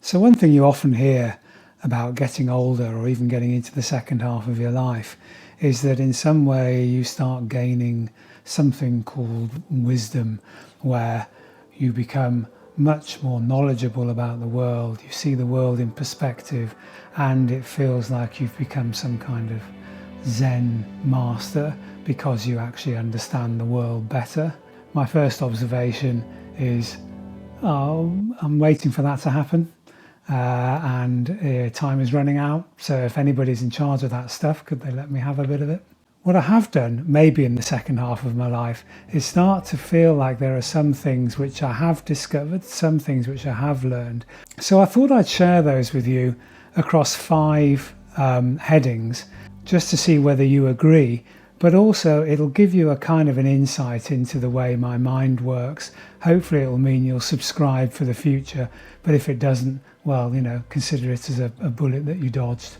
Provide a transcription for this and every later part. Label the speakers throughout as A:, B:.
A: So one thing you often hear about getting older or even getting into the second half of your life is that in some way you start gaining something called wisdom, where you become much more knowledgeable about the world, you see the world in perspective, and it feels like you've become some kind of Zen master because you actually understand the world better. My first observation is, I'm waiting for that to happen. And time is running out, so if anybody's in charge of that stuff, could they let me have a bit of it? What I have done, maybe in the second half of my life, is start to feel like there are some things which I have discovered, some things which I have learned. So I thought I'd share those with you across 5 headings, just to see whether you agree, but also it'll give you a kind of an insight into the way my mind works. Hopefully it'll mean you'll subscribe for the future, but if it doesn't, well, consider it as a bullet that you dodged.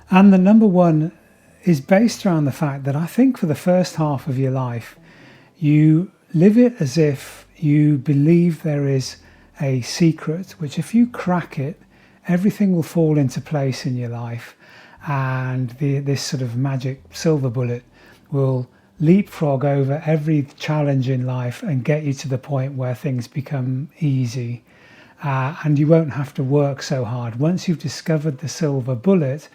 A: And the number one is based around the fact that I think for the first half of your life, you live it as if you believe there is a secret, which if you crack it, everything will fall into place in your life, and this sort of magic silver bullet will leapfrog over every challenge in life and get you to the point where things become easy, and you won't have to work so hard. Once you've discovered the silver bullet,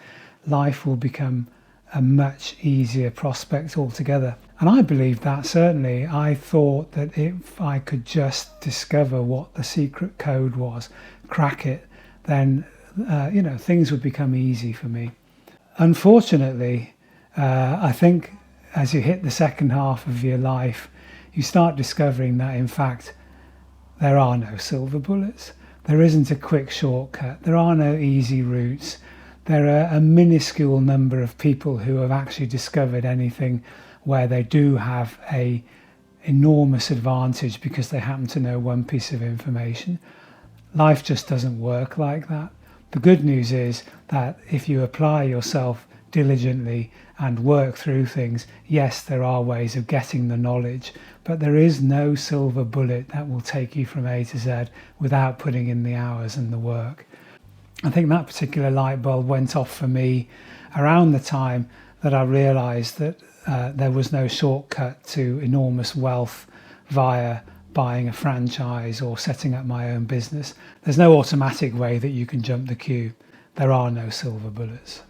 A: life will become a much easier prospect altogether. And I believe that, certainly. I thought that if I could just discover what the secret code was, crack it, then things would become easy for me. Unfortunately, I think as you hit the second half of your life, you start discovering that in fact there are no silver bullets. There isn't a quick shortcut. There are no easy routes. There are a minuscule number of people who have actually discovered anything where they do have an enormous advantage because they happen to know one piece of information. Life just doesn't work like that. The good news is that if you apply yourself diligently and work through things, yes, there are ways of getting the knowledge, but there is no silver bullet that will take you from A to Z without putting in the hours and the work. I think that particular light bulb went off for me around the time that I realised that there was no shortcut to enormous wealth via buying a franchise or setting up my own business. There's no automatic way that you can jump the queue. There are no silver bullets.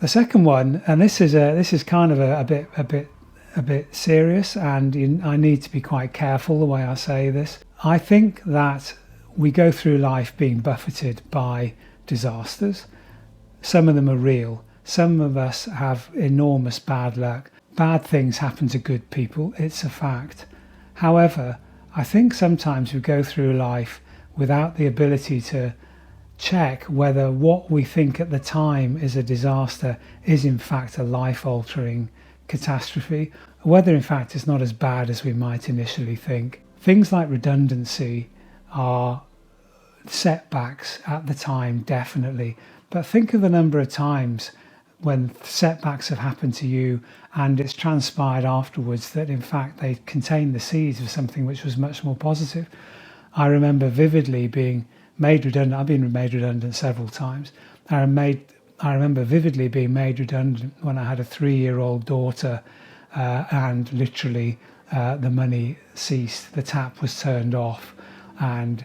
A: The second one, and this is kind of a bit serious, and I need to be quite careful the way I say this. I think that we go through life being buffeted by disasters. Some of them are real. Some of us have enormous bad luck. Bad things happen to good people. It's a fact. However, I think sometimes we go through life without the ability to check whether what we think at the time is a disaster is in fact a life-altering catastrophe, or whether in fact it's not as bad as we might initially think. Things like redundancy are setbacks at the time, definitely, but think of the number of times when setbacks have happened to you and it's transpired afterwards that in fact they contain the seeds of something which was much more positive. I remember vividly being made redundant. I've been made redundant several times. I remember vividly being made redundant when I had a 3-year-old daughter, and literally the money ceased, the tap was turned off, and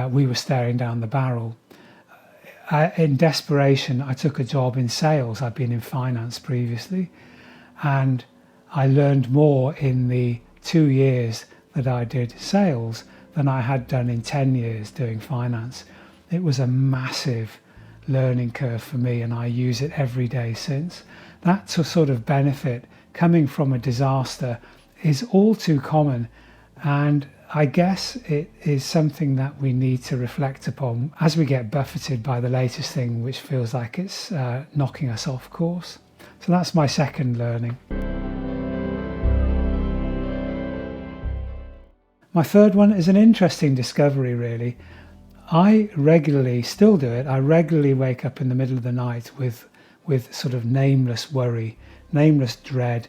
A: we were staring down the barrel. In desperation, I took a job in sales. I'd been in finance previously, and I learned more in the 2 years that I did sales than I had done in 10 years doing finance. It was a massive learning curve for me, and I use it every day since. That sort of benefit coming from a disaster is all too common, and I guess it is something that we need to reflect upon as we get buffeted by the latest thing which feels like it's knocking us off course. So that's my second learning. My third one is an interesting discovery, really. I regularly, still do it, I regularly wake up in the middle of the night with with sort of nameless worry, nameless dread,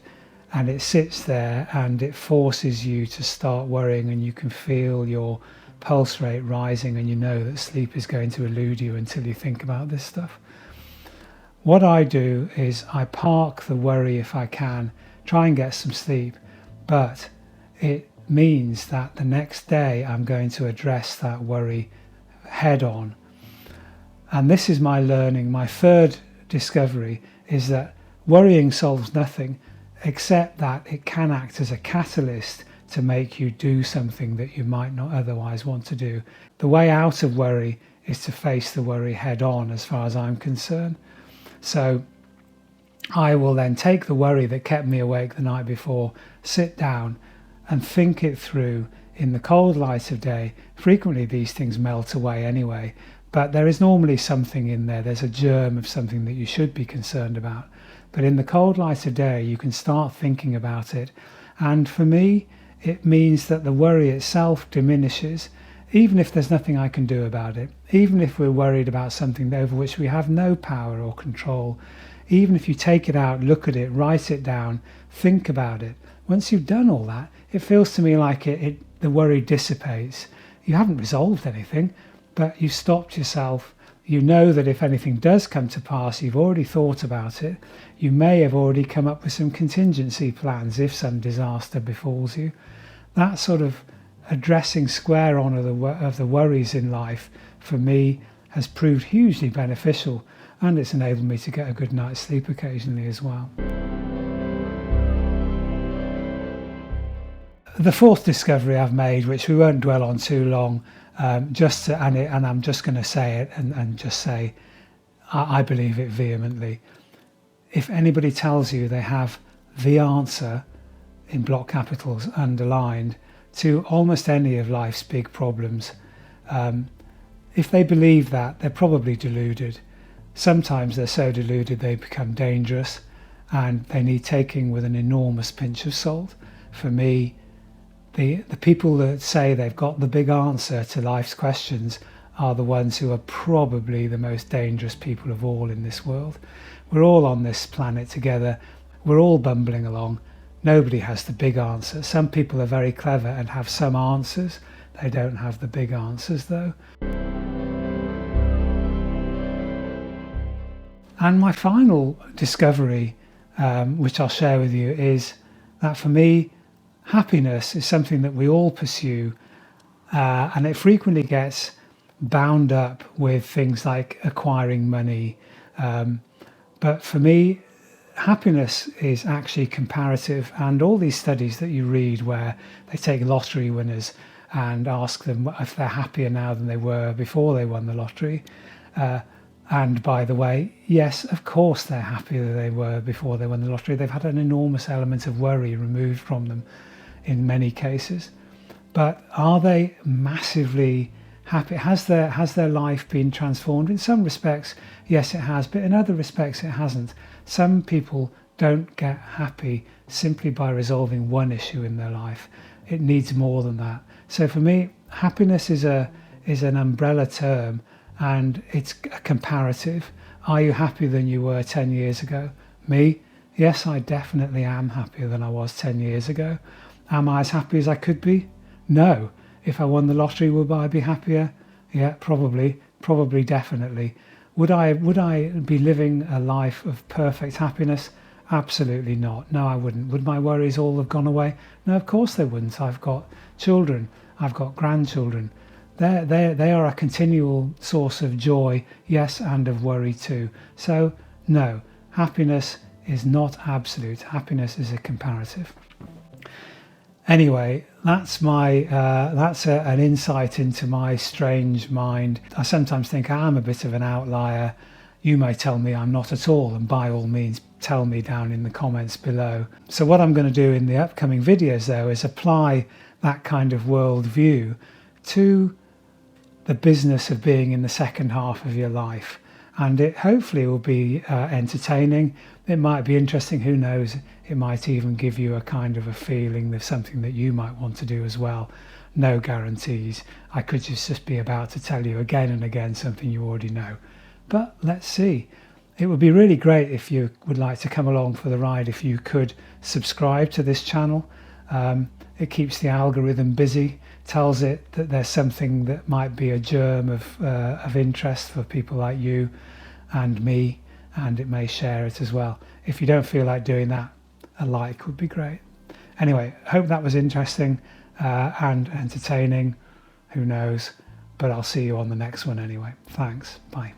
A: and it sits there and it forces you to start worrying, and you can feel your pulse rate rising, and you know that sleep is going to elude you until you think about this stuff. What I do is I park the worry if I can, try and get some sleep, but it means that the next day I'm going to address that worry head on. And this is my learning. My third discovery is that worrying solves nothing, except that it can act as a catalyst to make you do something that you might not otherwise want to do. The way out of worry is to face the worry head on, as far as I'm concerned. So I will then take the worry that kept me awake the night before, sit down and think it through in the cold light of day. Frequently these things melt away anyway, but there is normally something in there. There's a germ of something that you should be concerned about. But in the cold light of day, you can start thinking about it. And for me, it means that the worry itself diminishes, even if there's nothing I can do about it, even if we're worried about something over which we have no power or control. Even if you take it out, look at it, write it down, think about it. Once you've done all that, it feels to me like the worry dissipates. You haven't resolved anything, but you stopped yourself. You know that if anything does come to pass, you've already thought about it. You may have already come up with some contingency plans if some disaster befalls you. That sort of addressing square on of the worries in life, for me, has proved hugely beneficial, and it's enabled me to get a good night's sleep occasionally as well. The fourth discovery I've made, which we won't dwell on too long, and I'm just going to say it and just say I believe it vehemently. If anybody tells you they have the answer, in block capitals underlined, to almost any of life's big problems, if they believe that, they're probably deluded. Sometimes they're so deluded they become dangerous, and they need taking with an enormous pinch of salt. For me, the people that say they've got the big answer to life's questions are the ones who are probably the most dangerous people of all in this world. We're all on this planet together. We're all bumbling along. Nobody has the big answer. Some people are very clever and have some answers. They don't have the big answers, though. And my final discovery, which I'll share with you, is that for me, happiness is something that we all pursue, and it frequently gets bound up with things like acquiring money. But for me, happiness is actually comparative, and all these studies that you read where they take lottery winners and ask them if they're happier now than they were before they won the lottery. And by the way, yes, of course they're happier than they were before they won the lottery. They've had an enormous element of worry removed from them in many cases. But are they massively happy? Has their life been transformed? In some respects, yes, it has, but in other respects, it hasn't. Some people don't get happy simply by resolving one issue in their life. It needs more than that. So for me, happiness is an umbrella term, and it's a comparative. Are you happier than you were 10 years ago? Me? Yes, I definitely am happier than I was 10 years ago. Am I as happy as I could be? No. If I won the lottery, would I be happier? Yeah, probably, definitely. Would I be living a life of perfect happiness? Absolutely not. No, I wouldn't. Would my worries all have gone away? No, of course they wouldn't. I've got children. I've got grandchildren. They are a continual source of joy, yes, and of worry too. So, no, happiness is not absolute. Happiness is a comparative. Anyway, that's an insight into my strange mind. I sometimes think I'm a bit of an outlier. You may tell me I'm not at all, and by all means tell me down in the comments below. So what I'm going to do in the upcoming videos, though, is apply that kind of worldview to the business of being in the second half of your life. And it hopefully will be entertaining. It might be interesting, who knows, it might even give you a kind of a feeling of something that you might want to do as well. No guarantees. I could just be about to tell you again and again something you already know. But let's see. It would be really great if you would like to come along for the ride, if you could subscribe to this channel. It keeps the algorithm busy, tells it that there's something that might be a germ of interest for people like you and me, and it may share it as well. If you don't feel like doing that, a like would be great. Anyway, hope that was interesting and entertaining. Who knows? But I'll see you on the next one anyway. Thanks. Bye.